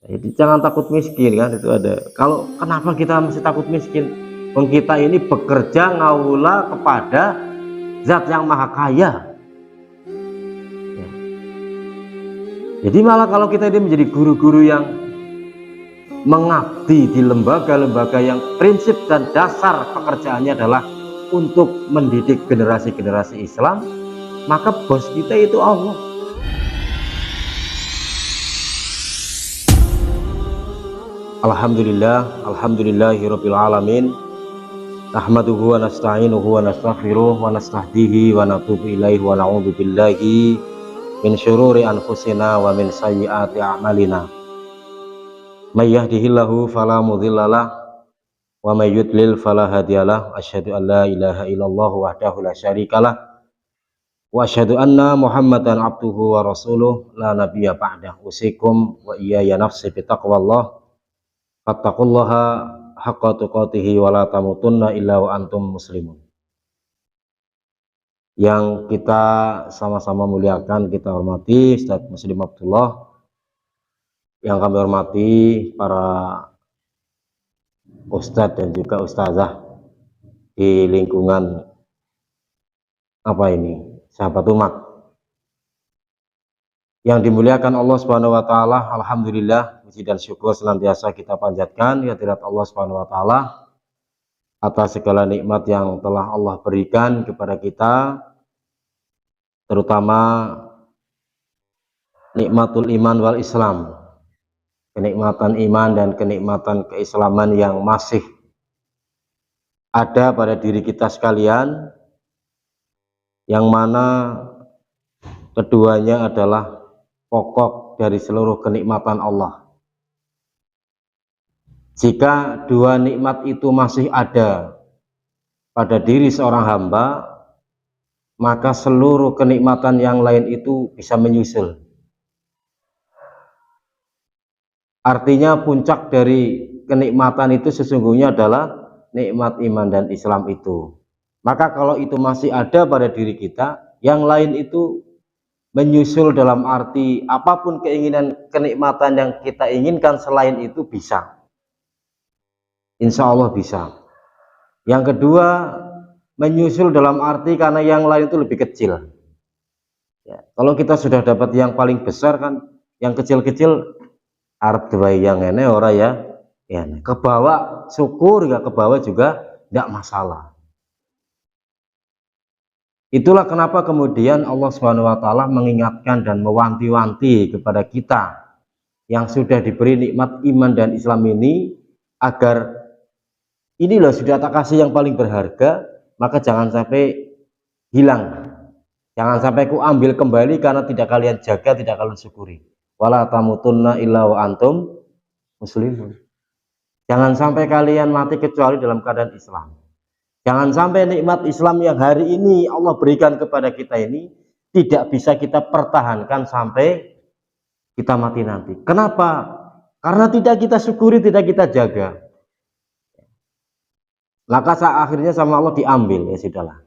Jadi jangan takut miskin kan, itu ada. Kalau kenapa kita mesti takut miskin? Wong kita ini bekerja ngawula kepada zat yang maha kaya. Ya. Jadi malah kalau kita ini menjadi guru-guru yang mengabdi di lembaga-lembaga yang prinsip dan dasar pekerjaannya adalah untuk mendidik generasi-generasi Islam, maka bos kita itu Allah. Alhamdulillah, alhamdulillahirabbil alamin. Nahmaduhu wa nasta'inuhu wa nastaghfiruh wa nastahdihi wa natubu ilaihi wa na'udzu billahi min syururi anfusina wa min sayyiati a'malina. May yahdihillahu fala mudhillalah wa may yudlil fala hadiyalah. Asyhadu an la ilaha illallah wahdahu la syarikalah wa asyhadu anna Muhammadan abduhu wa rasuluh la nabiyya ba'dah. Usikum wa iyaya nafsi bitaqwallah. Fattaqullaha haqqa tuqatih wa la tamutunna illa wa antum muslimun. Yang kita sama-sama muliakan, kita hormati Ustaz Muslim Abdullah, yang kami hormati para ustadz dan juga ustazah di lingkungan sahabat umat yang dimuliakan Allah Subhanahu wa taala. Alhamdulillah, puji dan syukur senantiasa kita panjatkan ya hadirat Allah Subhanahu wa taala atas segala nikmat yang telah Allah berikan kepada kita, terutama nikmatul iman wal Islam, kenikmatan iman dan kenikmatan keislaman yang masih ada pada diri kita sekalian, yang mana keduanya adalah pokok dari seluruh kenikmatan Allah. Jika dua nikmat itu masih ada pada diri seorang hamba, maka seluruh kenikmatan yang lain itu bisa menyusul. Artinya puncak dari kenikmatan itu sesungguhnya adalah nikmat iman dan Islam itu. Maka kalau itu masih ada pada diri kita, yang lain itu menyusul dalam arti apapun keinginan kenikmatan yang kita inginkan selain itu bisa. Insya Allah bisa. Yang kedua, menyusul dalam arti karena yang lain itu lebih kecil. Ya, kalau kita sudah dapat yang paling besar kan, yang kecil-kecil arep duwe yang ini ora ya. Ya, kebawa syukur, nggak kebawa juga tidak masalah. Itulah kenapa kemudian Allah Subhanahu wa taala mengingatkan dan mewanti-wanti kepada kita yang sudah diberi nikmat iman dan Islam ini, agar inilah sudah tak kasih yang paling berharga, maka jangan sampai hilang. Jangan sampai ku ambil kembali karena tidak kalian jaga, tidak kalian syukuri. Wala tamutunna illa wa antum muslimun. Jangan sampai kalian mati kecuali dalam keadaan Islam. Jangan sampai nikmat Islam yang hari ini Allah berikan kepada kita ini tidak bisa kita pertahankan sampai kita mati nanti. Kenapa? Karena tidak kita syukuri, tidak kita jaga. Maka akhirnya sama Allah diambil, ya sudahlah.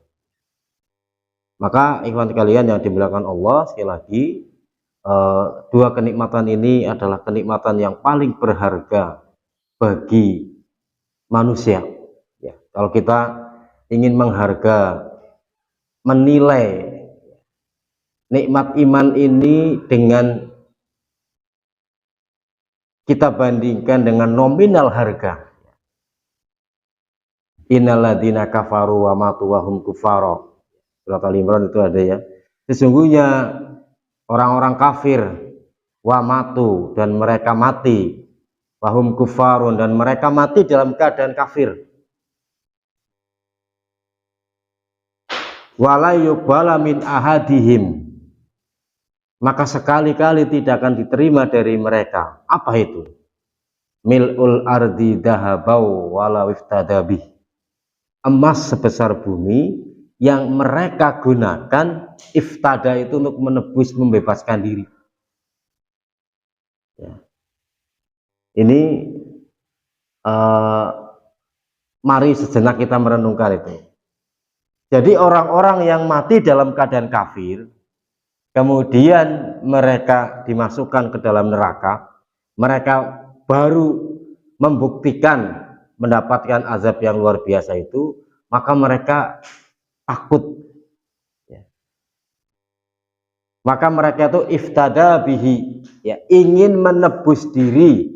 Maka ikhwan kalian yang dimuliakan Allah, sekali lagi, dua kenikmatan ini adalah kenikmatan yang paling berharga bagi manusia. Ya, kalau kita ingin mengharga, menilai nikmat iman ini dengan kita bandingkan dengan nominal harga. Innalladzina kafaru wa matu wa hum kufara. Surat Al-Imran itu ada ya. Sesungguhnya orang-orang kafir wa matu, dan mereka mati, wa hum kufarun, dan mereka mati dalam keadaan kafir. Wala yuqbala min ahadihim, maka sekali-kali tidak akan diterima dari mereka. Apa itu? Mil'ul ardi dahabau wala wiftadabih, emas sebesar bumi yang mereka gunakan iftada itu untuk menebus, membebaskan diri. Ya. Ini mari sejenak kita merenungkan itu. Jadi orang-orang yang mati dalam keadaan kafir, kemudian mereka dimasukkan ke dalam neraka, mereka baru membuktikan mendapatkan azab yang luar biasa itu, maka mereka takut, ya. Maka mereka itu iftada bihi, ya, ingin menebus diri.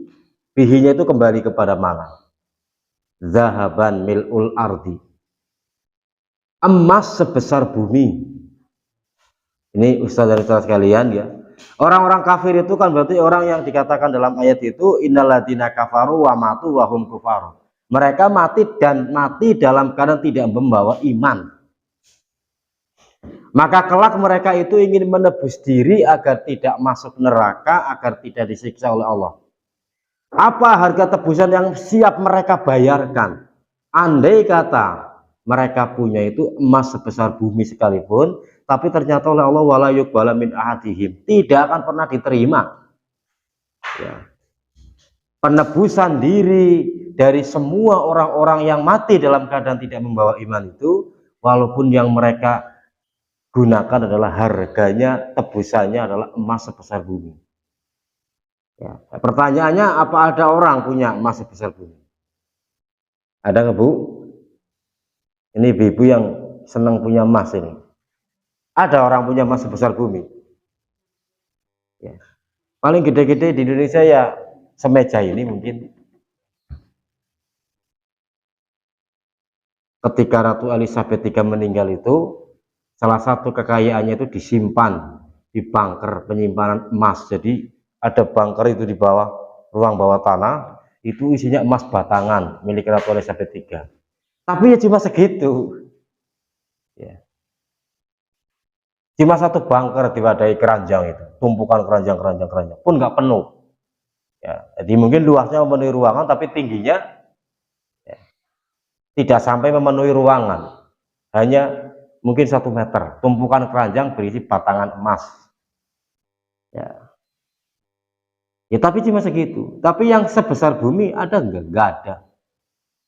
Bihinya itu kembali kepada mana? Zahaban mil'ul ardi, emas sebesar bumi. Ini Ustaz dan Ustaz sekalian, ya. Orang-orang kafir itu kan berarti orang yang dikatakan dalam ayat itu innalladzina kafaru wa matu wa hum kufaru. Mereka mati dan mati dalam keadaan tidak membawa iman. Maka kelak mereka itu ingin menebus diri agar tidak masuk neraka, agar tidak disiksa oleh Allah. Apa harga tebusan yang siap mereka bayarkan? Andai kata mereka punya itu emas sebesar bumi sekalipun, tapi ternyata oleh Allah wala yuqbala min ahadihim, tidak akan pernah diterima, ya, penebusan diri dari semua orang-orang yang mati dalam keadaan tidak membawa iman itu, walaupun yang mereka gunakan adalah harganya, tebusannya adalah emas sebesar bumi. Ya, pertanyaannya, apa ada orang punya emas sebesar bumi? Ada nggak, Bu? Ini ibu yang senang punya emas ini. Ada orang punya emas sebesar bumi? Ya. Paling gede-gede di Indonesia ya semeja ini mungkin. Ketika Ratu Elizabeth III meninggal itu, salah satu kekayaannya itu disimpan di bunker penyimpanan emas. Jadi ada bunker itu di bawah, ruang bawah tanah, itu isinya emas batangan milik Ratu Elizabeth III. Tapi ya cuma segitu, ya. Cuma satu bunker diwadahi keranjang itu, tumpukan keranjang pun nggak penuh, ya. Jadi mungkin luasnya memenuhi ruangan, tapi tingginya, ya, tidak sampai memenuhi ruangan, hanya mungkin 1 meter, tumpukan keranjang berisi batangan emas, ya. Ya tapi cuma segitu. Tapi yang sebesar bumi ada enggak ada.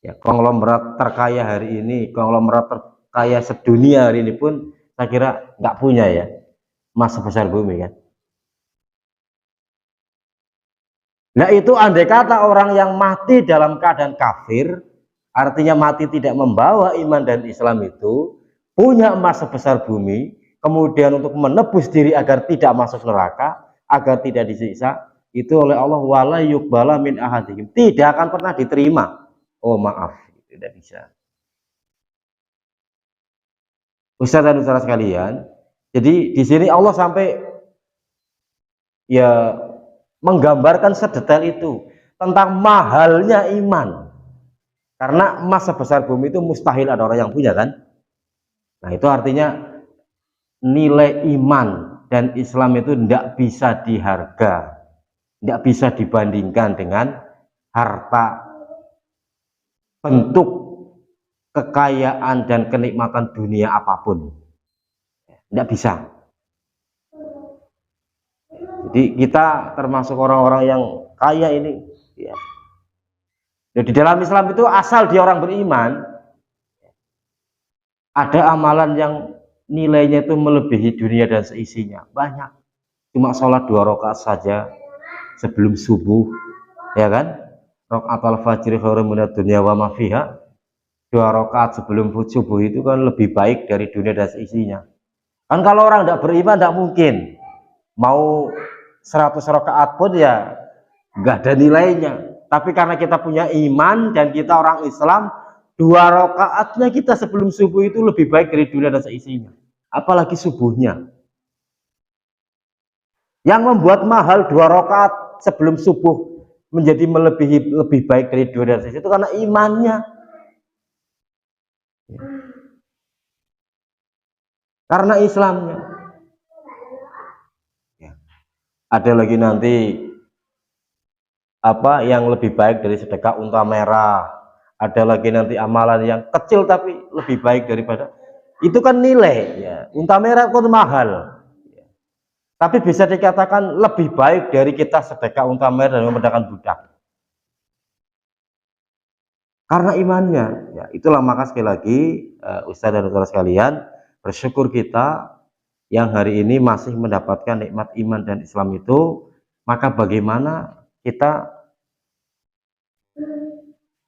Ya, konglomerat terkaya hari ini, konglomerat terkaya sedunia hari ini pun saya kira nggak punya, ya, emas sebesar bumi, kan. Nah itu andai kata orang yang mati dalam keadaan kafir, artinya mati tidak membawa iman dan Islam itu, punya emas sebesar bumi, kemudian untuk menebus diri agar tidak masuk neraka, agar tidak disiksa, itu oleh Allah wala yuqbala min ahadihim, tidak akan pernah diterima. Oh maaf, tidak bisa. Ustaz dan Ustaz sekalian, jadi di sini Allah sampai ya menggambarkan sedetail itu tentang mahalnya iman. Karena emas sebesar bumi itu mustahil ada orang yang punya, kan. Nah itu artinya nilai iman dan Islam itu tidak bisa diharga, tidak bisa dibandingkan dengan harta, bentuk kekayaan dan kenikmatan dunia apapun, tidak bisa. Jadi kita termasuk orang-orang yang kaya ini, ya. Jadi dalam Islam itu asal dia orang beriman, ada amalan yang nilainya itu melebihi dunia dan seisinya, banyak. Cuma sholat 2 rakaat saja sebelum subuh, ya kan, rakaat al-fajr khairun minad dunya wa ma fiha, 2 rakaat sebelum subuh itu kan lebih baik dari dunia dan seisinya. Kan kalau orang tidak beriman tidak mungkin mau 100 rakaat pun ya nggak ada nilainya. Tapi karena kita punya iman dan kita orang Islam, 2 rakaatnya kita sebelum subuh itu lebih baik dari dunia dan seisinya. Apalagi subuhnya. Yang membuat mahal 2 rakaat sebelum subuh menjadi lebih baik dari dunia dan seisinya itu karena imannya. Karena Islamnya. Ya. Ada lagi nanti apa yang lebih baik dari sedekah unta merah, ada lagi nanti amalan yang kecil tapi lebih baik daripada itu, kan nilai, ya. Unta merah pun mahal, ya. Tapi bisa dikatakan lebih baik dari kita sedekah unta merah dan memerdekakan budak karena imannya, ya. Itulah maka sekali lagi Ustaz dan saudara sekalian, bersyukur kita yang hari ini masih mendapatkan nikmat iman dan Islam itu. Maka bagaimana kita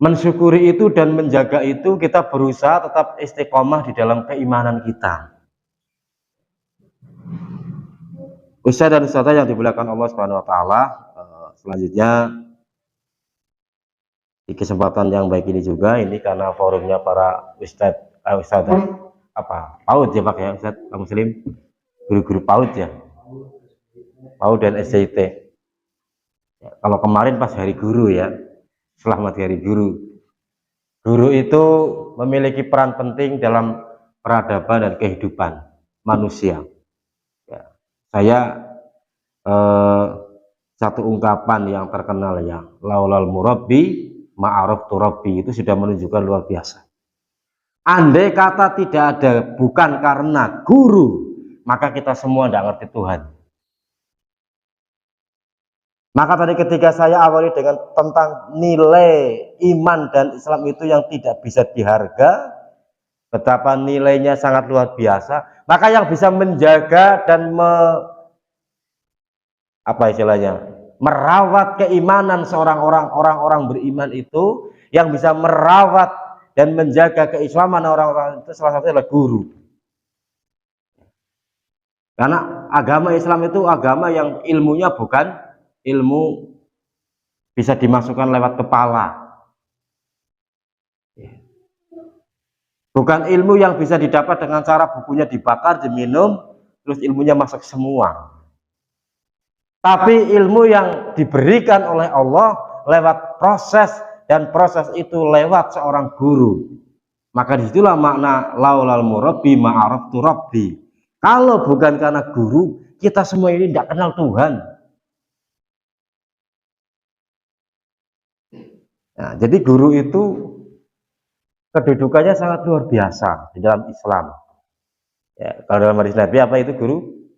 mensyukuri itu dan menjaga itu, kita berusaha tetap istiqomah di dalam keimanan kita. Ustadz dan ustadzah yang dimuliakan Allah Subhanahu wa taala, selanjutnya di kesempatan yang baik ini juga, ini karena forumnya para ustadzah PAUD ya Pak ya, Ustadz Muslim, guru-guru PAUD ya, PAUD dan SCT. Ya, kalau kemarin pas hari guru ya, selamat hari guru. Guru itu memiliki peran penting dalam peradaban dan kehidupan manusia. Ya, saya satu ungkapan yang terkenal ya, laulal murabbi ma'aruf turabbi, itu sudah menunjukkan luar biasa. Andai kata tidak ada, bukan karena guru, maka kita semua tidak ngerti Tuhan. Maka tadi ketika saya awali dengan tentang nilai iman dan Islam itu yang tidak bisa diharga, betapa nilainya sangat luar biasa, maka yang bisa menjaga dan merawat keimanan seorang orang beriman itu, yang bisa merawat dan menjaga keislaman orang-orang itu salah satunya adalah guru. Karena agama Islam itu agama yang ilmunya bukan ilmu bisa dimasukkan lewat kepala, bukan ilmu yang bisa didapat dengan cara bukunya dibakar, diminum, terus ilmunya masuk semua. Tapi ilmu yang diberikan oleh Allah lewat proses, dan proses itu lewat seorang guru. Maka disitulah makna laulal murabbi ma'araf turabbi. Kalau bukan karena guru, kita semua ini tidak kenal Tuhan. Nah, jadi guru itu kedudukannya sangat luar biasa di dalam Islam. Ya, kalau dalam hadis Nabi apa itu guru?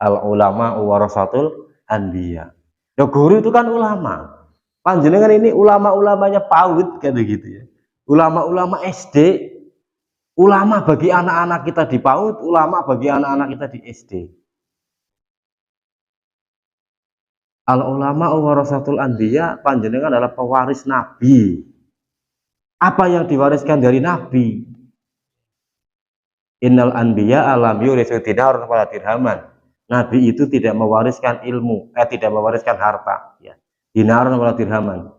Al ulama warasatul anbiya. Ya, guru itu kan ulama. Panjenengan ini ulama-ulamanya PAUD kayak begitu ya. Ulama-ulama SD, ulama bagi anak-anak kita di PAUD, ulama bagi anak-anak kita di SD. Al ulama warasatul anbiya, panjenengan adalah pewaris Nabi. Apa yang diwariskan dari Nabi? Innal anbiya alam yuritsu dinar wala dirhaman. Nabi itu tidak mewariskan ilmu, tidak mewariskan harta, ya. Dinar wala dirhaman.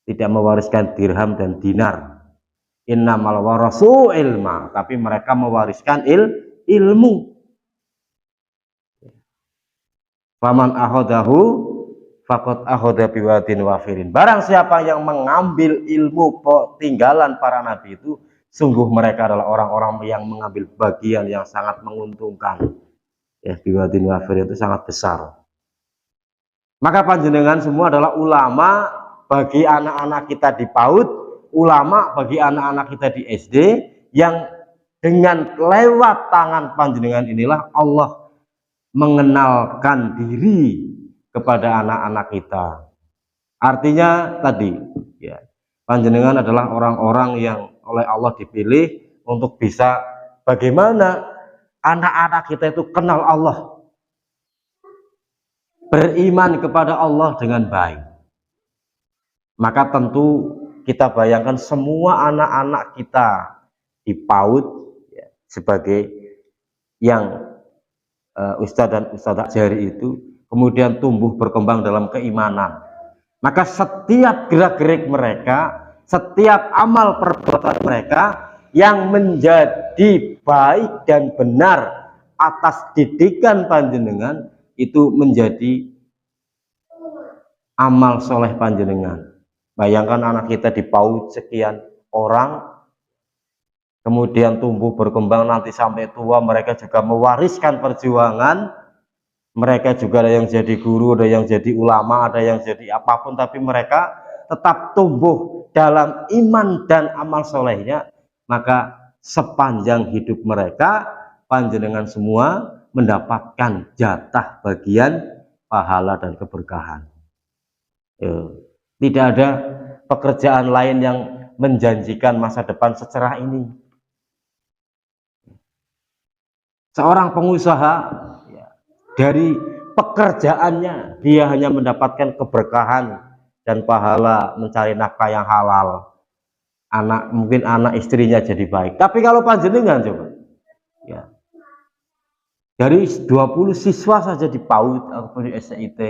Tidak mewariskan dirham dan dinar. Innamal warasu ilma, tapi mereka mewariskan ilmu. Faman akhadahu faqad akhadha biwadin wafirin. Barang siapa yang mengambil ilmu tinggalan para nabi itu, sungguh mereka adalah orang-orang yang mengambil bagian yang sangat menguntungkan. Ya, biwadin wafirin itu sangat besar. Maka panjenengan semua adalah ulama bagi anak-anak kita di PAUD, ulama bagi anak-anak kita di SD, yang dengan lewat tangan panjenengan inilah Allah mengenalkan diri kepada anak-anak kita. Artinya tadi ya, panjenengan adalah orang-orang yang oleh Allah dipilih untuk bisa bagaimana anak-anak kita itu kenal Allah, beriman kepada Allah dengan baik. Maka tentu kita bayangkan semua anak-anak kita di PAUD ya, sebagai yang ustadz dan ustadzah jari itu kemudian tumbuh berkembang dalam keimanan. Maka setiap gerak-gerik mereka, setiap amal perbuatan mereka yang menjadi baik dan benar atas didikan panjenengan, itu menjadi amal soleh panjenengan. Bayangkan anak kita di PAUD sekian orang, kemudian tumbuh berkembang nanti sampai tua, mereka juga mewariskan perjuangan. Mereka juga ada yang jadi guru, ada yang jadi ulama, ada yang jadi apapun, tapi mereka tetap tumbuh dalam iman dan amal solehnya. Maka sepanjang hidup mereka, panjenengan semua mendapatkan jatah bagian pahala dan keberkahan. Tidak ada pekerjaan lain yang menjanjikan masa depan secerah ini. Seorang pengusaha ya, dari pekerjaannya dia hanya mendapatkan keberkahan dan pahala mencari nafkah yang halal, mungkin anak istrinya jadi baik. Tapi kalau panjenengan coba, ya, dari 20 siswa saja di PAUD atau di SCIT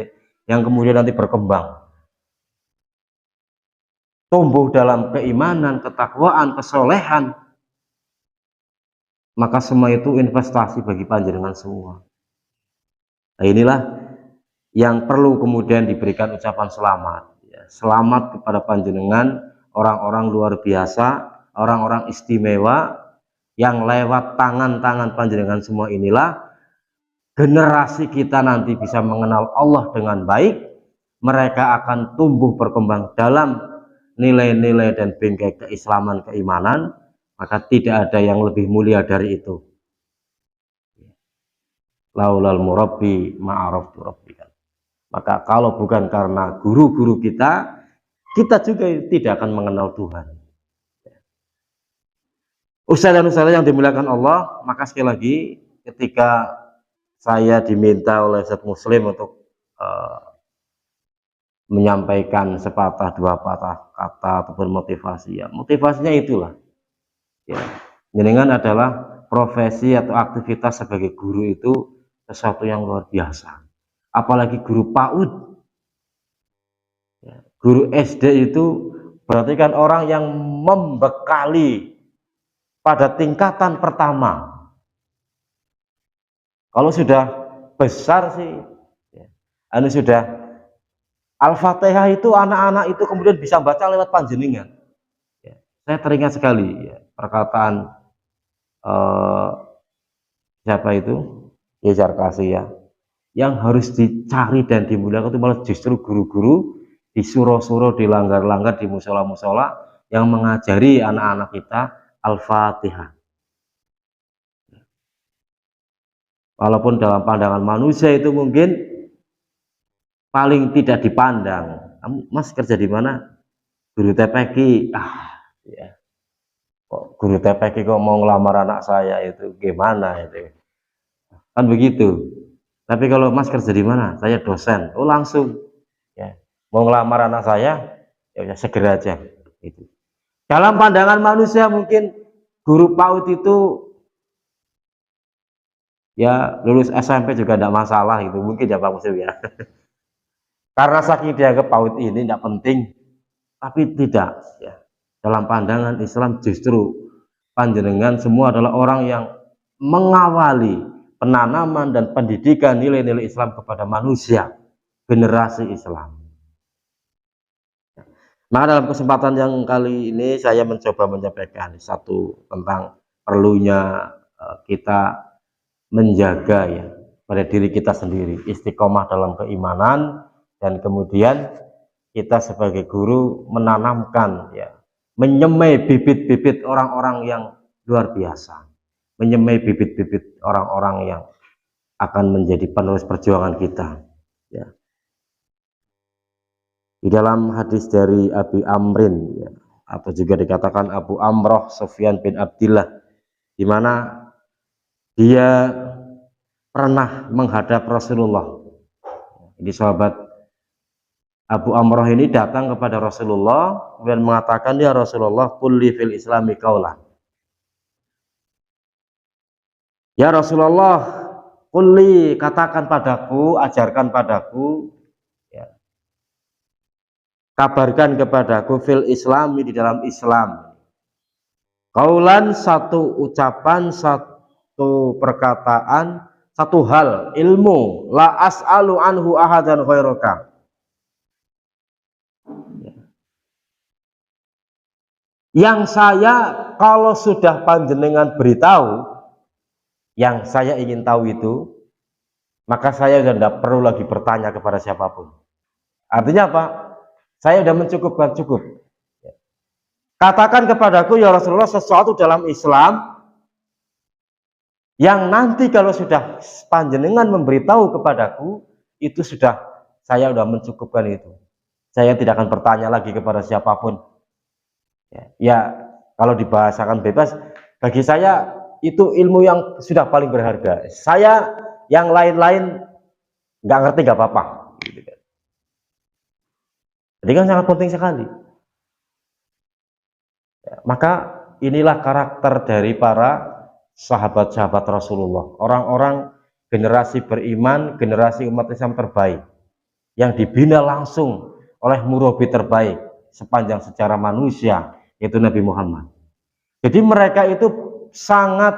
yang kemudian nanti berkembang, tumbuh dalam keimanan, ketakwaan, kesolehan, maka semua itu investasi bagi panjenengan semua. Nah, inilah yang perlu kemudian diberikan ucapan selamat. Ya, selamat kepada panjenengan, orang-orang luar biasa, orang-orang istimewa, yang lewat tangan-tangan panjenengan semua inilah generasi kita nanti bisa mengenal Allah dengan baik. Mereka akan tumbuh berkembang dalam nilai-nilai dan bingkai keislaman, keimanan, maka tidak ada yang lebih mulia dari itu. Laulal murabbi ma'araftu rabbika. Maka kalau bukan karena guru-guru kita juga tidak akan mengenal Tuhan. Ustaz dan ustazah yang dimuliakan Allah, maka sekali lagi ketika saya diminta oleh Ustaz Muslim untuk menyampaikan sepatah dua patah kata ataupun motivasi, ya motivasinya itulah, ya, jenengan adalah profesi atau aktivitas sebagai guru itu sesuatu yang luar biasa, apalagi guru PAUD, ya, guru SD itu berarti kan orang yang membekali pada tingkatan pertama. Kalau sudah besar sih, ya, sudah Al-Fatihah itu anak-anak itu kemudian bisa baca lewat panjenengan. Ya, saya teringat sekali, ya, perkataan siapa itu, Yejar Kasih, ya, yang harus dicari dan dimuliakan itu malah justru guru-guru di suro-suro, di langgar-langgar, di musola-musola yang mengajari anak-anak kita Al-Fatihah. Walaupun dalam pandangan manusia itu mungkin paling tidak dipandang. Mas kerja di mana? Guru TPQ. Ya. Kok guru TPQ kok mau ngelamar anak saya, itu gimana itu? Kan begitu. Tapi kalau Mas kerja di mana? Saya dosen. Oh langsung. Ya. Mau ngelamar anak saya, ya segera aja. Itu. Dalam pandangan manusia mungkin guru PAUD itu ya lulus SMP juga tidak masalah, itu mungkin ya Pak Muslim, ya. Karena saking dianggap PAUD ini tidak penting, tapi tidak, ya. Dalam pandangan Islam justru panjenengan semua adalah orang yang mengawali penanaman dan pendidikan nilai-nilai Islam kepada manusia, generasi Islam. Nah, dalam kesempatan yang kali ini saya mencoba menyampaikan satu tentang perlunya kita menjaga, ya, pada diri kita sendiri, istiqomah dalam keimanan, dan kemudian kita sebagai guru menanamkan, ya, menyemai bibit-bibit orang-orang yang luar biasa, menyemai bibit-bibit orang-orang yang akan menjadi penerus perjuangan kita, ya. Di dalam hadis dari Abi Amrin, ya, atau juga dikatakan Abu Amroh Sufyan bin Abdillah, di mana dia pernah menghadap Rasulullah. Ini sahabat Abu Amroh ini datang kepada Rasulullah dan mengatakan, ya Rasulullah, kulli fil islami qaulan. Ya Rasulullah, kulli, katakan padaku, ajarkan padaku, ya, kabarkan kepadaku fil islami, di dalam Islam, qaulan, satu ucapan, satu perkataan, satu hal, ilmu, la as'alu anhu ahadan ghairaka, yang saya kalau sudah panjenengan beritahu, yang saya ingin tahu itu, maka saya sudah tidak perlu lagi bertanya kepada siapapun. Artinya apa? Saya sudah mencukupkan, cukup. Katakan kepadaku ya Rasulullah sesuatu dalam Islam yang nanti kalau sudah panjenengan memberitahu kepadaku, itu sudah, saya sudah mencukupkan itu. Saya tidak akan bertanya lagi kepada siapapun. Ya, kalau dibahasakan bebas, bagi saya itu ilmu yang sudah paling berharga. Saya yang lain-lain nggak ngerti nggak apa-apa. Gitu kan. Jadi kan sangat penting sekali. Ya, maka inilah karakter dari para sahabat-sahabat Rasulullah, orang-orang generasi beriman, generasi umat Islam terbaik, yang dibina langsung oleh murabi terbaik sepanjang sejarah manusia, yaitu Nabi Muhammad. Jadi mereka itu sangat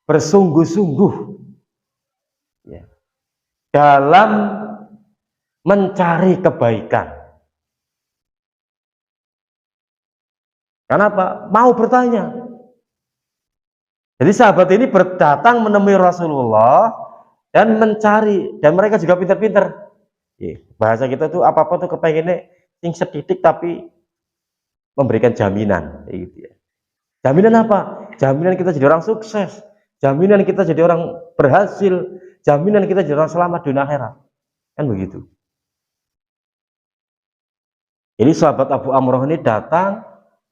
bersungguh-sungguh ya, dalam mencari kebaikan. Kenapa? Mau bertanya. Jadi sahabat ini berdatang menemui Rasulullah dan mencari, dan mereka juga pintar-pintar. Bahasa kita tuh apa-apa tuh kepengennya sing sedidik tapi memberikan jaminan, gitu ya. Jaminan apa? Jaminan kita jadi orang sukses, jaminan kita jadi orang berhasil, jaminan kita jadi orang selamat dunia akhirat, kan begitu. Jadi sahabat Abu Amroh ini datang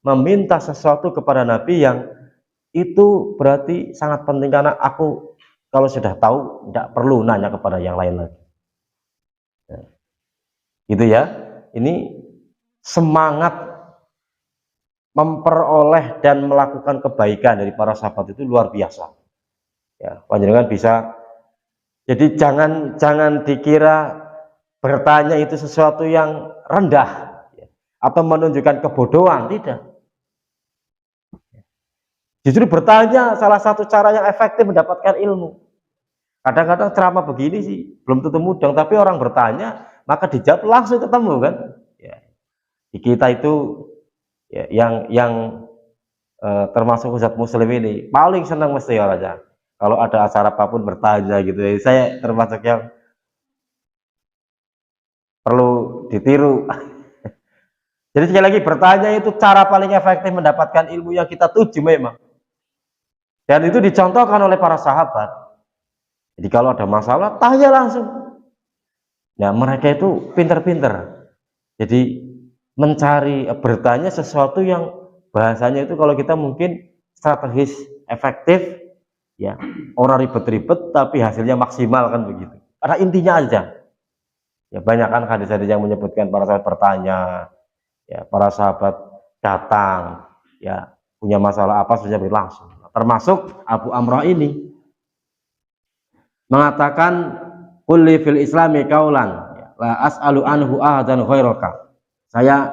meminta sesuatu kepada Nabi yang itu berarti sangat penting, karena aku kalau sudah tahu tidak perlu nanya kepada yang lain lagi. Ya. Gitu ya. Ini semangat memperoleh dan melakukan kebaikan dari para sahabat itu luar biasa. Ya, panjenengan bisa. Jadi jangan dikira bertanya itu sesuatu yang rendah atau menunjukkan kebodohan, tidak. Justru bertanya salah satu cara yang efektif mendapatkan ilmu. Kadang-kadang ceramah begini sih belum tentu mudeng, tapi orang bertanya maka dijawab langsung ketemu kan. Ya. Di kita itu ya, yang termasuk Ustadz Muslim ini paling senang mesti orangnya kalau ada acara apapun bertanya gitu. Saya termasuk yang perlu ditiru. Jadi sekali lagi bertanya itu cara paling efektif mendapatkan ilmu yang kita tuju memang. Dan itu dicontohkan oleh para sahabat. Jadi kalau ada masalah, tanya langsung. Nah, mereka itu pinter-pinter. Jadi mencari, bertanya sesuatu yang bahasanya itu kalau kita mungkin strategis, efektif, ya orang ribet-ribet, tapi hasilnya maksimal kan begitu. Karena intinya aja. Ya banyak kan hadis-hadis yang menyebutkan para sahabat bertanya, ya para sahabat datang, ya punya masalah apa saja langsung. Termasuk Abu Amrah ini mengatakan kulli fil islami kaulan la as'alu anhu ahadan ghairaka. Saya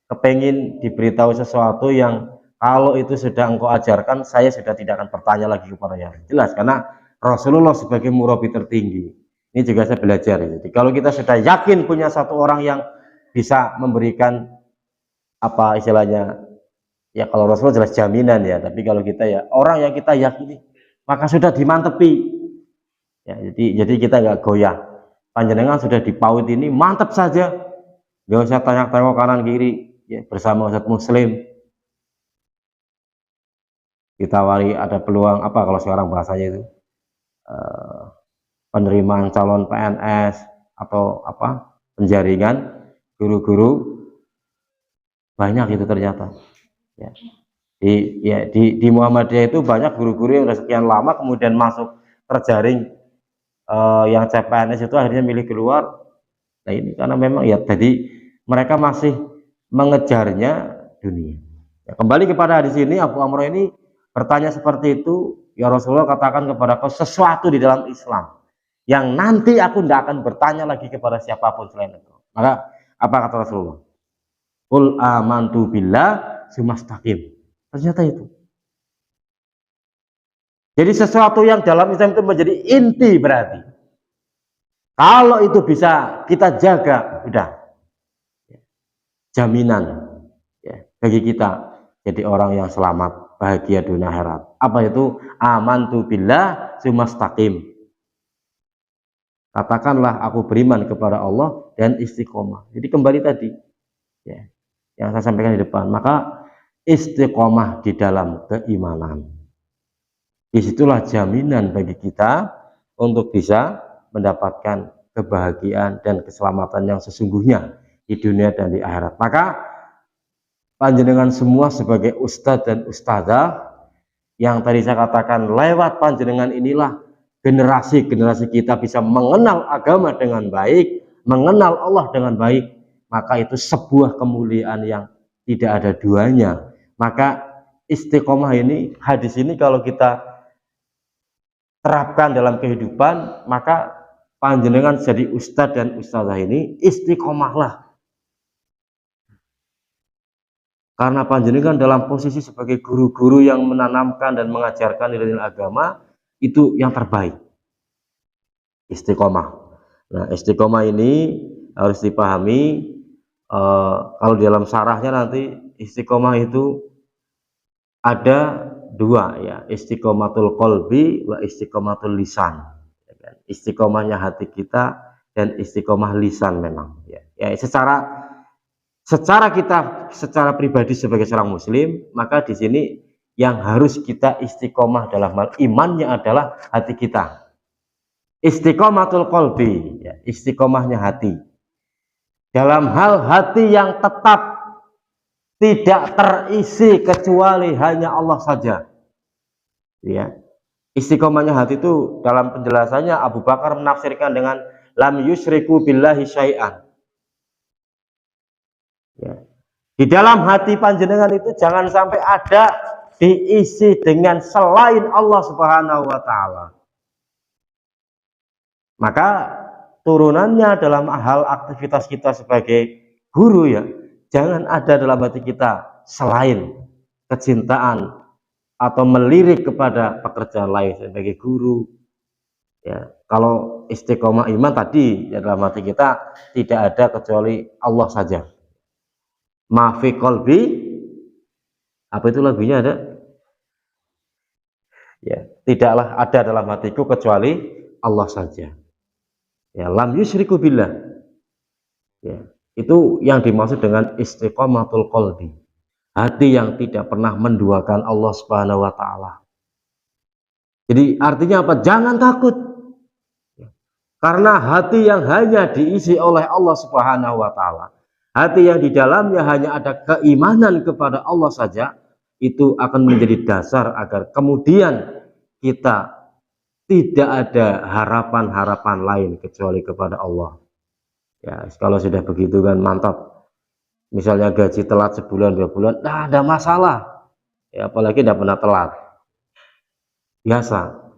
kepengin diberitahu sesuatu yang kalau itu sudah engkau ajarkan, saya sudah tidak akan bertanya lagi kepada yang jelas, karena Rasulullah sebagai murabi tertinggi. Ini juga saya belajar. Jadi kalau kita sudah yakin punya satu orang yang bisa memberikan apa istilahnya, ya kalau Rasulullah jelas jaminan ya, tapi kalau kita ya orang yang kita yakini maka sudah dimantepi ya, jadi kita nggak goyah. Panjenengan sudah dipaut ini mantep saja, nggak usah tanya-tanya kanan kiri ya, bersama Ustadz Muslim ditawari ada peluang apa kalau sekarang bahasanya itu penerimaan calon PNS atau apa penjaringan guru-guru, banyak itu ternyata ya. Di Muhammadiyah itu banyak guru-guru yang sudah sekian lama kemudian masuk terjaring yang CPNS itu akhirnya milih keluar. Nah ini karena memang ya jadi mereka masih mengejarnya dunia ya. Kembali kepada di sini Abu Amrah ini bertanya seperti itu, ya Rasulullah katakan kepada kau sesuatu di dalam Islam yang nanti aku tidak akan bertanya lagi kepada siapapun selain engkau. Maka apa kata Rasulullah? Qul amantu billah sumastaqim. Ternyata itu. Jadi sesuatu yang dalam Islam itu menjadi inti berarti. Kalau itu bisa kita jaga, udah jaminan ya, bagi kita jadi orang yang selamat, bahagia dunia akhirat. Apa itu? Amantu billah sumastaqim. Katakanlah aku beriman kepada Allah dan istiqomah. Jadi kembali tadi ya, yang saya sampaikan di depan, maka istiqomah di dalam keimanan. Disitulah jaminan bagi kita untuk bisa mendapatkan kebahagiaan dan keselamatan yang sesungguhnya di dunia dan di akhirat. Maka panjenengan semua sebagai ustadz dan ustadzah yang tadi saya katakan lewat panjenengan inilah generasi-generasi kita bisa mengenal agama dengan baik, mengenal Allah dengan baik, maka itu sebuah kemuliaan yang tidak ada duanya. Maka istiqomah ini, hadis ini kalau kita terapkan dalam kehidupan, maka panjenengan jadi ustadz dan ustazah ini istiqomahlah. Karena panjenengan dalam posisi sebagai guru-guru yang menanamkan dan mengajarkan nilai-nilai agama, itu yang terbaik. Istiqomah. Nah, istiqomah ini harus dipahami, kalau di dalam syarahnya nanti istiqomah itu ada dua ya, istiqomatul qalbi wa istiqomatul lisan. Istiqomahnya hati kita dan istiqomah lisan memang ya. Ya, secara kita secara pribadi sebagai seorang muslim, maka di sini yang harus kita istiqomah dalam hal imannya adalah hati kita. Istiqomatul qalbi ya, istiqomahnya hati. Dalam hal hati yang tetap tidak terisi kecuali hanya Allah saja. Ya. Istiqomahnya hati itu dalam penjelasannya Abu Bakar menafsirkan dengan lam yusyriku billahi syai'an. Ya. Di dalam hati panjenengan itu jangan sampai ada diisi dengan selain Allah Subhanahu wa taala. Maka turunannya dalam hal aktivitas kita sebagai guru ya, jangan ada dalam hati kita selain kecintaan atau melirik kepada pekerjaan lain sebagai guru. Ya, kalau istiqomah iman tadi ya, dalam hati kita tidak ada kecuali Allah saja. Mafi kolbi, apa itu lagunya ada? Ya, tidaklah ada dalam hatiku kecuali Allah saja. Ya, lam yusyriku billah. Ya, itu yang dimaksud dengan istiqomatul qalbi. Hati yang tidak pernah menduakan Allah Subhanahu wa taala. Jadi artinya apa? Jangan takut. Ya, karena hati yang hanya diisi oleh Allah Subhanahu wa taala, hati yang di dalamnya hanya ada keimanan kepada Allah saja, itu akan menjadi dasar agar kemudian kita tidak ada harapan-harapan lain kecuali kepada Allah. Ya, kalau sudah begitu kan mantap. Misalnya gaji telat sebulan 2 bulan, nah ada masalah. Ya, apalagi tidak pernah telat. Biasa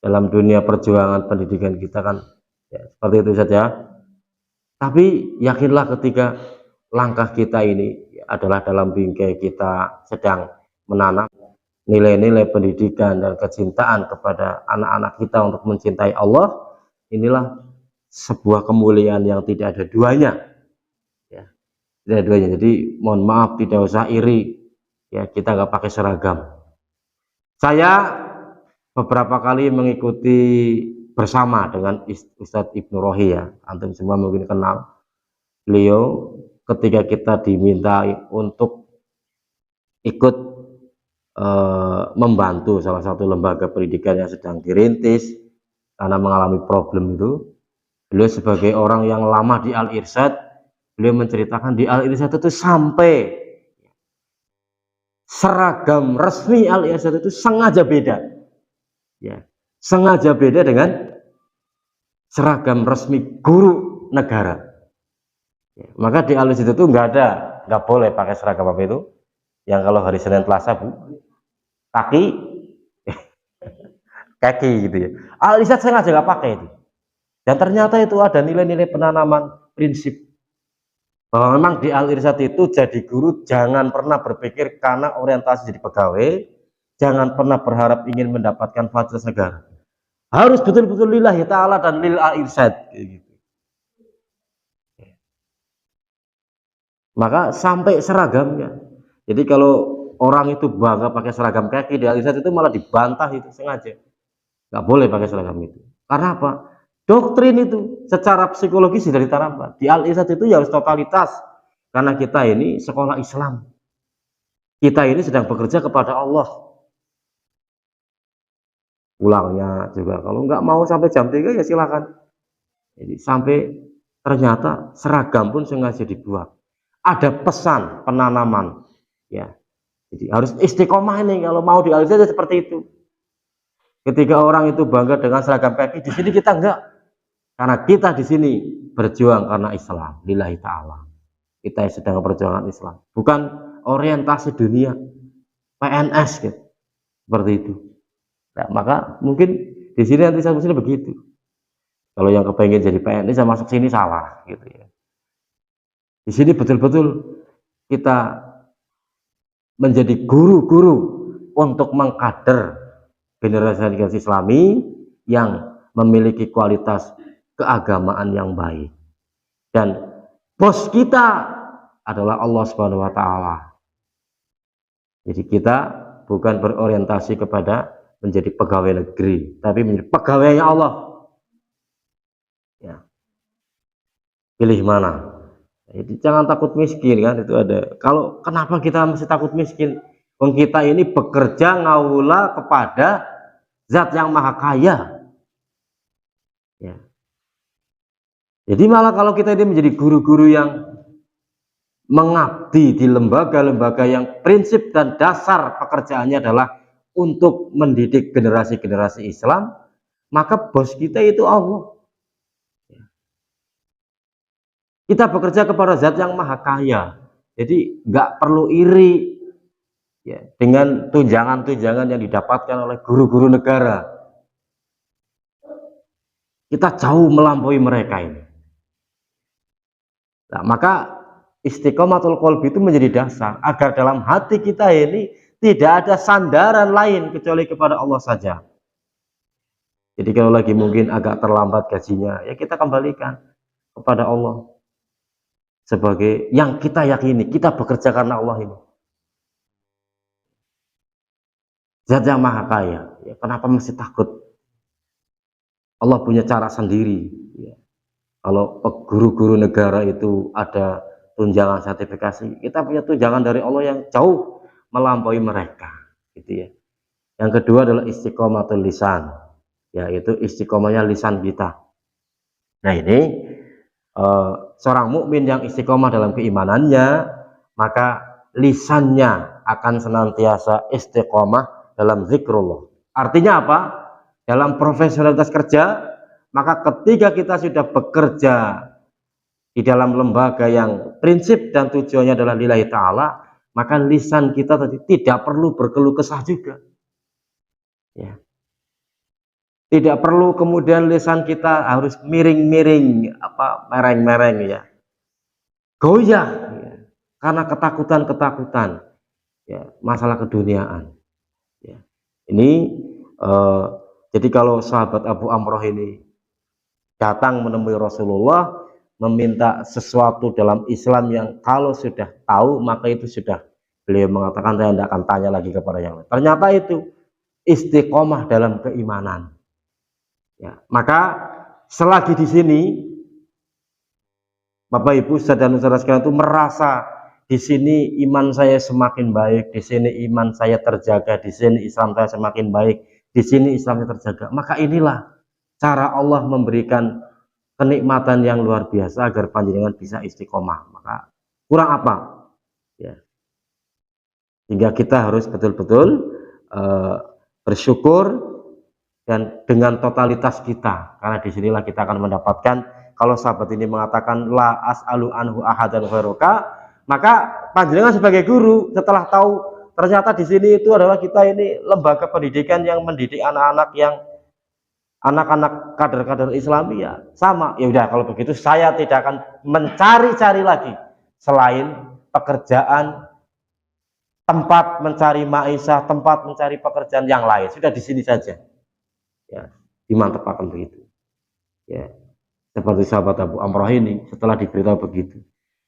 dalam dunia perjuangan pendidikan kita kan ya, seperti itu saja. Tapi yakinlah ketika langkah kita ini adalah dalam bingkai kita sedang menanam nilai-nilai pendidikan dan kecintaan kepada anak-anak kita untuk mencintai Allah, inilah sebuah kemuliaan yang tidak ada duanya ya, tidak ada duanya. Jadi mohon maaf, tidak usah iri ya, kita nggak pakai seragam. Saya beberapa kali mengikuti bersama dengan Ustadz Ibnu Rohi ya, antum semua mungkin kenal beliau, ketika kita diminta untuk ikut membantu salah satu lembaga pendidikan yang sedang dirintis karena mengalami problem itu. Beliau sebagai orang yang lama di Al-Irsyad, beliau menceritakan di Al-Irsyad itu sampai seragam resmi Al-Irsyad itu sengaja beda ya, sengaja beda dengan seragam resmi guru negara ya. Maka di Al-Irsyad itu nggak boleh pakai seragam apa itu yang kalau hari Senin Selasa kaki gitu ya. Al-Irsyad sengaja nggak pakai itu, dan ternyata itu ada nilai-nilai penanaman prinsip bahwa memang di Al-Irsyad itu jadi guru jangan pernah berpikir karena orientasi jadi pegawai, jangan pernah berharap ingin mendapatkan fasilitas negara, harus betul-betul lillahi ta'ala dan lil Al-Irsyad gitu. Maka sampai seragamnya, jadi kalau orang itu bangga pakai seragam kaki di Al-Irsyad itu malah dibantah itu sengaja, nggak boleh pakai seragam itu. Karena apa? Doktrin itu secara psikologis sudah ditanamkan di Al-Irsyad itu ya harus totalitas, karena kita ini sekolah Islam, kita ini sedang bekerja kepada Allah. Pulangnya juga kalau nggak mau sampai jam 3 ya silakan. Jadi sampai ternyata seragam pun sengaja dibuat, ada pesan penanaman ya. Jadi harus istiqomah ini kalau mau di Al-Irsyad seperti itu. Ketika orang itu bangga dengan seragam PKI, di sini kita enggak. Karena kita di sini berjuang karena Islam, lillahi ta'ala. Kita sedang perjuangan Islam, bukan orientasi dunia, PNS gitu, seperti itu. Nah, maka mungkin di sini nanti saya begitu. Kalau yang kepengen jadi PNS saya masuk sini salah gitu ya. Di sini betul-betul kita menjadi guru-guru untuk mengkader generasi Islami yang memiliki kualitas keagamaan yang baik. Dan bos kita adalah Allah Subhanahu wa taala. Jadi kita bukan berorientasi kepada menjadi pegawai negeri, tapi menjadi pegawainya Allah. Ya. Pilih mana? Jadi jangan takut miskin kan, itu ada. Kalau kenapa kita mesti takut miskin? Wong kita ini bekerja ngaula kepada Zat yang Maha Kaya. Ya. Jadi malah kalau kita ini menjadi guru-guru yang mengabdi di lembaga-lembaga yang prinsip dan dasar pekerjaannya adalah untuk mendidik generasi-generasi Islam, maka bos kita itu Allah. Kita bekerja kepada Zat yang Maha Kaya, jadi nggak perlu iri ya, dengan tunjangan-tunjangan yang didapatkan oleh guru-guru negara. Kita jauh melampaui mereka ini. Nah, maka istiqomatul qalbi itu menjadi dasar agar dalam hati kita ini tidak ada sandaran lain kecuali kepada Allah saja. Jadi kalau lagi mungkin agak terlambat gajinya, ya kita kembalikan kepada Allah. Sebagai yang kita yakini, kita bekerja karena Allah ini. Zat yang Maha Kaya, ya, kenapa mesti takut? Allah punya cara sendiri. Ya. Kalau guru-guru negara itu ada tunjangan sertifikasi, kita punya tunjangan dari Allah yang jauh melampaui mereka. Gitu ya. Yang kedua adalah istiqomatul lisan, yaitu istiqomahnya lisan kita. Nah ini seorang mukmin yang istiqomah dalam keimanannya, maka lisannya akan senantiasa istiqomah dalam zikrullah. Artinya apa? Dalam profesionalitas kerja, maka ketika kita sudah bekerja di dalam lembaga yang prinsip dan tujuannya adalah lillahi ta'ala, maka lisan kita tadi tidak perlu berkeluh kesah juga. Ya. Tidak perlu kemudian lisan kita harus miring-miring, mereng-mereng ya, goyah ya, karena ketakutan-ketakutan ya, masalah keduniaan ya. Ini jadi kalau sahabat Abu Amroh ini datang menemui Rasulullah meminta sesuatu dalam Islam yang kalau sudah tahu maka itu sudah, beliau mengatakan saya tidak akan tanya lagi kepada yang lain. Ternyata itu istiqomah dalam keimanan. Ya, maka selagi di sini Bapak Ibu dan saudara sekalian itu merasa di sini iman saya semakin baik, di sini iman saya terjaga, di sini Islam saya semakin baik, di sini Islamnya terjaga, maka inilah cara Allah memberikan kenikmatan yang luar biasa agar panjenengan bisa istiqomah. Maka kurang apa? Ya. Hingga kita harus betul-betul bersyukur dan dengan totalitas kita, karena disinilah kita akan mendapatkan, kalau sahabat ini mengatakan la as'alu anhu ahadan khairuka, maka panjenengan sebagai guru setelah tahu ternyata di sini itu adalah kita ini lembaga pendidikan yang mendidik anak-anak yang anak-anak kader-kader Islami, ya sama, ya udah kalau begitu saya tidak akan mencari-cari lagi selain pekerjaan, tempat mencari maisha, tempat mencari pekerjaan yang lain, sudah di sini saja. Ya, dimantapkan begitu. Ya, seperti sahabat Abu Amroh ini setelah diberitahu begitu,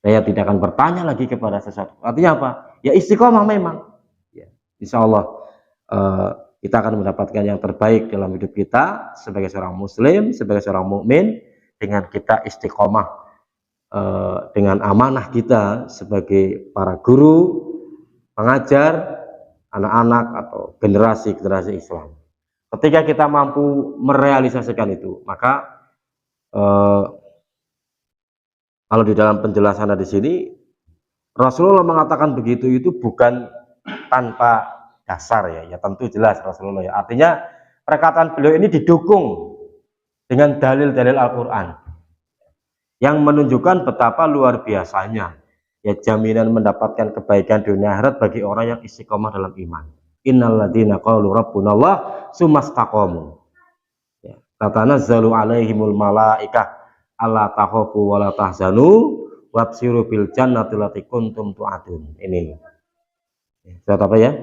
saya tidak akan bertanya lagi kepada sesuatu. Artinya apa? Ya istiqomah memang. Ya, insya Allah kita akan mendapatkan yang terbaik dalam hidup kita sebagai seorang Muslim, sebagai seorang mukmin, dengan kita istiqomah dengan amanah kita sebagai para guru, pengajar, anak-anak atau generasi-generasi Islam. Ketika kita mampu merealisasikan itu, maka kalau di dalam penjelasan di sini Rasulullah mengatakan begitu itu bukan tanpa dasar ya, ya tentu jelas Rasulullah ya. Artinya perkataan beliau ini didukung dengan dalil-dalil Al-Quran yang menunjukkan betapa luar biasanya ya jaminan mendapatkan kebaikan dunia akhirat bagi orang yang istiqomah dalam iman. Innalladzina qalu rabbunallah tsumastaqamu. Ya, tatanazzalu alaihimul malaikah alla takhafu wa la tahzanu wabshiru bil jannati allati kuntum tu'adun. Ini. Surat apa ya?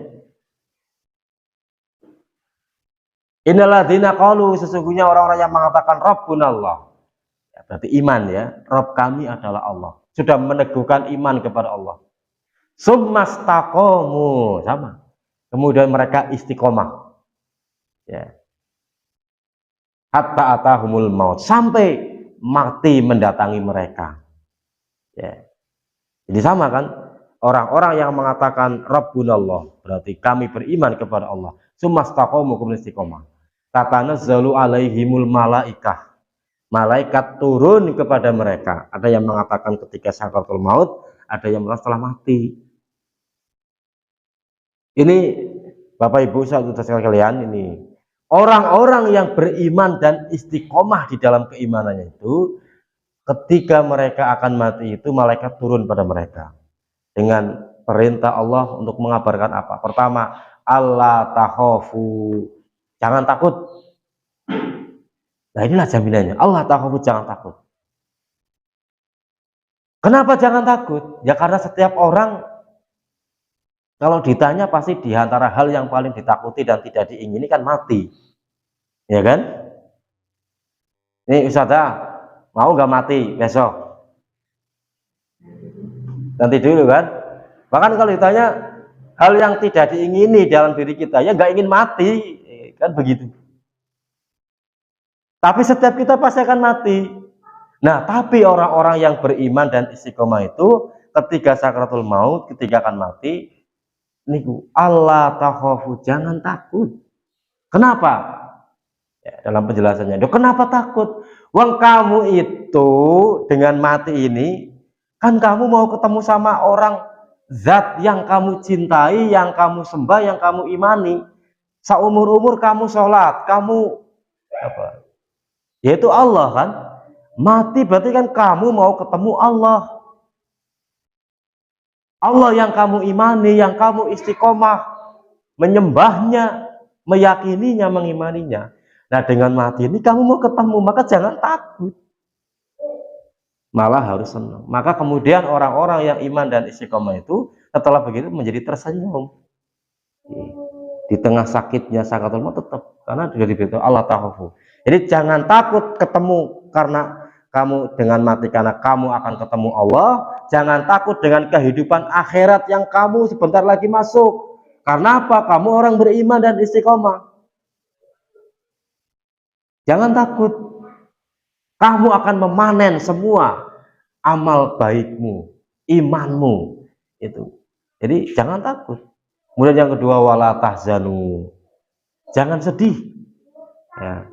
Innalladzina qalu, sesungguhnya orang-orang yang mengatakan Rabbunallah. Ya, berarti iman ya. Rabb kami adalah Allah. Sudah meneguhkan iman kepada Allah. Tsumastaqamu, sama. Kemudian mereka istiqomah. Ya. Hatta atahumul maut, sampai mati mendatangi mereka. Ya. Jadi sama kan? Orang-orang yang mengatakan Rabbunallah, berarti kami beriman kepada Allah. Tsumastaqamu, kemudian istiqomah. Tatanazzalu alaihimul malaikah, malaikat turun kepada mereka. Ada yang mengatakan ketika sakaratul maut, ada yang mengatakan setelah mati. Ini Bapak Ibu saudara sekalian, ini orang-orang yang beriman dan istiqomah di dalam keimanannya itu, ketika mereka akan mati itu malaikat turun pada mereka dengan perintah Allah untuk mengabarkan apa? Pertama, Allah takhafu, jangan takut. Nah inilah jaminannya, Allah takhafu, jangan takut. Kenapa jangan takut? Ya karena setiap orang kalau ditanya pasti di antara hal yang paling ditakuti dan tidak diingini kan mati. Ya kan? Nih Ustazah, mau nggak mati besok? Nanti dulu kan? Bahkan kalau ditanya hal yang tidak diingini dalam diri kita, ya nggak ingin mati, kan begitu. Tapi setiap kita pasti akan mati. Nah, tapi orang-orang yang beriman dan istiqomah itu ketika sakaratul maut, ketika akan mati, niku Allah takhafu, jangan takut. Kenapa? Ya, dalam penjelasannya, kenapa takut? Wong kamu itu dengan mati ini, kan kamu mau ketemu sama orang zat yang kamu cintai, yang kamu sembah, yang kamu imani. Seumur-umur kamu sholat, kamu apa? Yaitu Allah kan. Mati berarti kan kamu mau ketemu Allah. Allah yang kamu imani, yang kamu istiqomah menyembahnya, meyakininya, mengimaninya. Nah dengan mati ini kamu mau ketemu, maka jangan takut, malah harus senang. Maka kemudian orang-orang yang iman dan istiqomah itu setelah begitu menjadi tersenyum di tengah sakitnya sakaratul maut, tetap karena sudah diberitahu Allah takhafu. Jadi jangan takut ketemu karena kamu dengan mati, karena kamu akan ketemu Allah. Jangan takut dengan kehidupan akhirat yang kamu sebentar lagi masuk. Karena apa? Kamu orang beriman dan istiqomah. Jangan takut. Kamu akan memanen semua amal baikmu, imanmu itu. Jadi jangan takut. Kemudian yang kedua, wala tahzanu. Jangan sedih. Ya.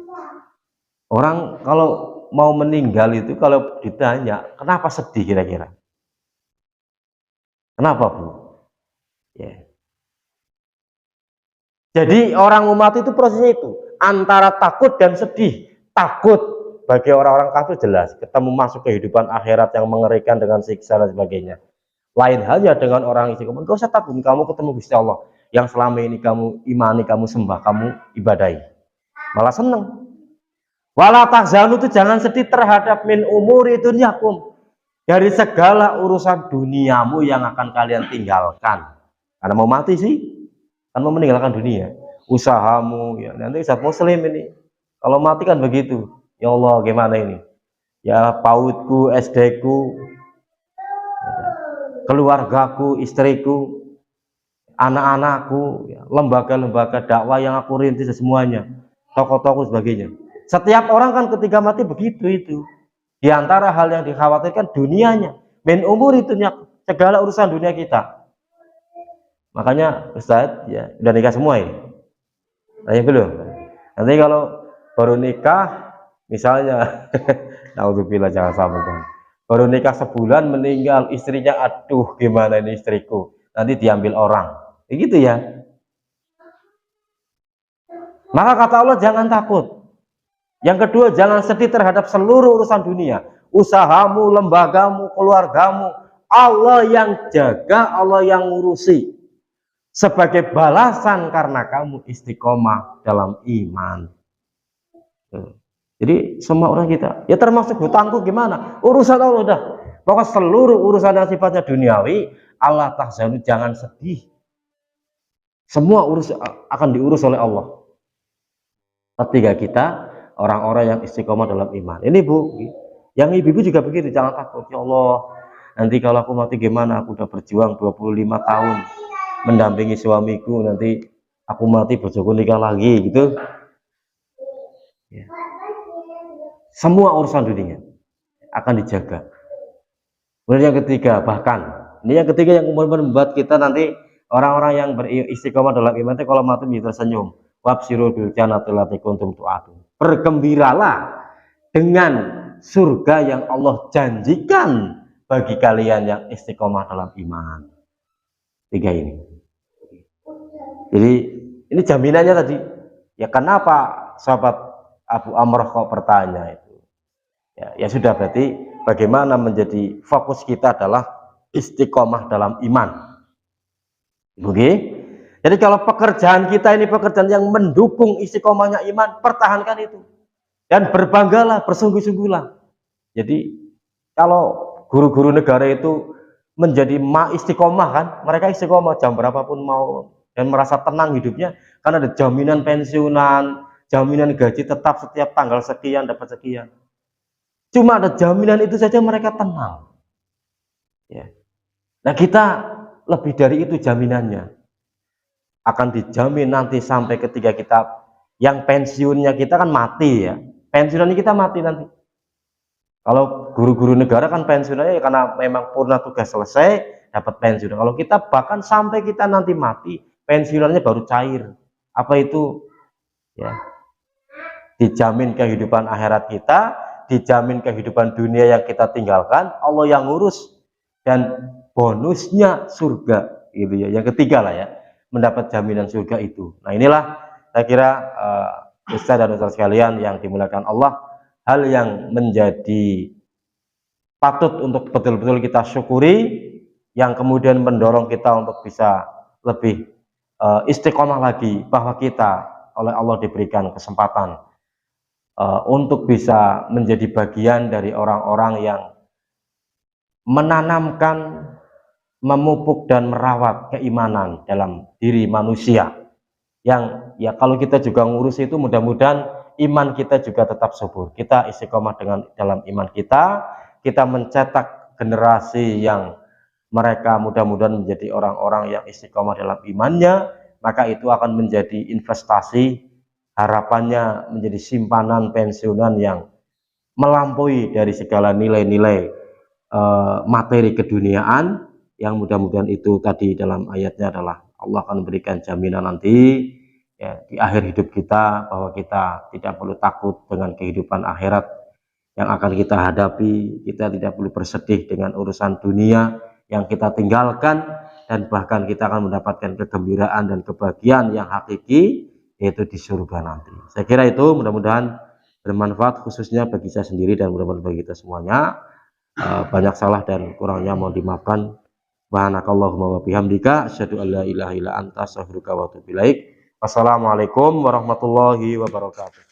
Orang kalau mau meninggal itu kalau ditanya kenapa sedih kira-kira, kenapa Bu? Ya. Jadi orang umat itu prosesnya itu antara takut dan sedih. Takut bagi orang-orang kafir jelas ketemu masuk kehidupan akhirat yang mengerikan dengan siksa dan sebagainya. Lain halnya dengan orang istiqomah, gak usah takut, kamu ketemu Gusti Allah yang selama ini kamu imani, kamu sembah, kamu ibadahi, malah seneng. Wala tahzanu itu jangan sedih terhadap min umuri dunyakum, dari segala urusan duniamu yang akan kalian tinggalkan. Karena mau mati sih, kan mau meninggalkan dunia, usahamu ya. Nanti saat muslim ini kalau mati kan begitu. Ya Allah gimana ini? Ya pautku, SD ku, keluargaku, istriku, anak-anakku, ya, lembaga-lembaga dakwah yang aku rintis semuanya, tokoh-tokoh sebagainya. Setiap orang kan ketika mati begitu itu. Di antara hal yang dikhawatirkan dunianya. Min umur itu segala urusan dunia kita. Makanya Ustadz ya udah nikah semua ini. Tanya belum? Nanti kalau baru nikah misalnya, naudzubillah jangan sampai dong. Baru nikah sebulan meninggal istrinya, aduh gimana ini istriku, nanti diambil orang. Begitu ya. Maka kata Allah, jangan takut. Yang kedua, jangan sedih terhadap seluruh urusan dunia. Usahamu, lembagamu, keluargamu, Allah yang jaga, Allah yang ngurusi. Sebagai balasan karena kamu istiqomah dalam iman. Jadi semua orang kita, ya termasuk hutangku gimana? Urusan Allah udah. Pokoknya seluruh urusan yang sifatnya duniawi, Allah tahzanu, jangan sedih. Semua akan diurus oleh Allah. Ketiga kita, orang-orang yang istiqomah dalam iman. Ini Bu, yang ibu-ibu juga begitu, jangan takut. Ya Allah, nanti kalau aku mati gimana? Aku udah berjuang 25 tahun mendampingi suamiku, nanti aku mati bojoku nikah lagi gitu. Ya. Semua urusan dunia akan dijaga. Kemudian yang ketiga, bahkan ini yang ketiga yang kemudian membuat kita nanti orang-orang yang beristiqomah dalam iman itu kalau mati bisa tersenyum. Wabsirul bil jannati allati kuntum tu'adun. Bergembiralah dengan surga yang Allah janjikan bagi kalian yang istiqomah dalam iman. Tiga ini. Jadi ini jaminannya tadi. Ya kenapa sahabat Abu Amr kok bertanya itu? Ya sudah, berarti bagaimana menjadi fokus kita adalah istiqomah dalam iman. Oke. Jadi kalau pekerjaan kita ini pekerjaan yang mendukung istiqomahnya iman, pertahankan itu. Dan berbanggalah, bersungguh-sungguhlah. Jadi kalau guru-guru negara itu menjadi istiqomah kan, mereka istiqomah jam berapapun mau dan merasa tenang hidupnya karena ada jaminan pensiunan, jaminan gaji tetap setiap tanggal sekian dapat sekian. Cuma ada jaminan itu saja mereka tenang. Ya. Nah kita lebih dari itu jaminannya. Akan dijamin nanti sampai ketika kita yang pensiunnya kita kan mati ya. Pensiunannya kita mati nanti. Kalau guru-guru negara kan pensiunannya ya karena memang purna tugas selesai dapat pensiun. Kalau kita bahkan sampai kita nanti mati, pensiunannya baru cair. Apa itu? Ya. Dijamin kehidupan akhirat kita, dijamin kehidupan dunia yang kita tinggalkan, Allah yang ngurus, dan bonusnya surga gitu ya. Yang ketiga lah ya, mendapat jaminan surga itu. Nah inilah saya kira Ustaz dan Ustaz sekalian yang dimuliakan Allah, hal yang menjadi patut untuk betul-betul kita syukuri, yang kemudian mendorong kita untuk bisa lebih istiqomah lagi, bahwa kita oleh Allah diberikan kesempatan untuk bisa menjadi bagian dari orang-orang yang menanamkan, memupuk dan merawat keimanan dalam diri manusia. Yang ya kalau kita juga ngurus itu, mudah-mudahan iman kita juga tetap subur. Kita istiqomah dalam iman kita, kita mencetak generasi yang mereka mudah-mudahan menjadi orang-orang yang istiqomah dalam imannya, maka itu akan menjadi investasi, harapannya menjadi simpanan pensiunan yang melampaui dari segala nilai-nilai materi keduniaan, yang mudah-mudahan itu tadi dalam ayatnya adalah Allah akan memberikan jaminan nanti ya, di akhir hidup kita, bahwa kita tidak perlu takut dengan kehidupan akhirat yang akan kita hadapi. Kita tidak perlu bersedih dengan urusan dunia yang kita tinggalkan, dan bahkan kita akan mendapatkan kegembiraan dan kebahagiaan yang hakiki, yaitu di surga nanti. Saya kira itu mudah-mudahan bermanfaat, khususnya bagi saya sendiri dan mudah-mudahan bagi kita semuanya. Banyak salah dan kurangnya mohon dimaafkan. Subhanakallahumma wa bihamdika asyhadu an la ilaha illa anta astaghfiruka wa atubu ilaik. Wassalamualaikum warahmatullahi wabarakatuh.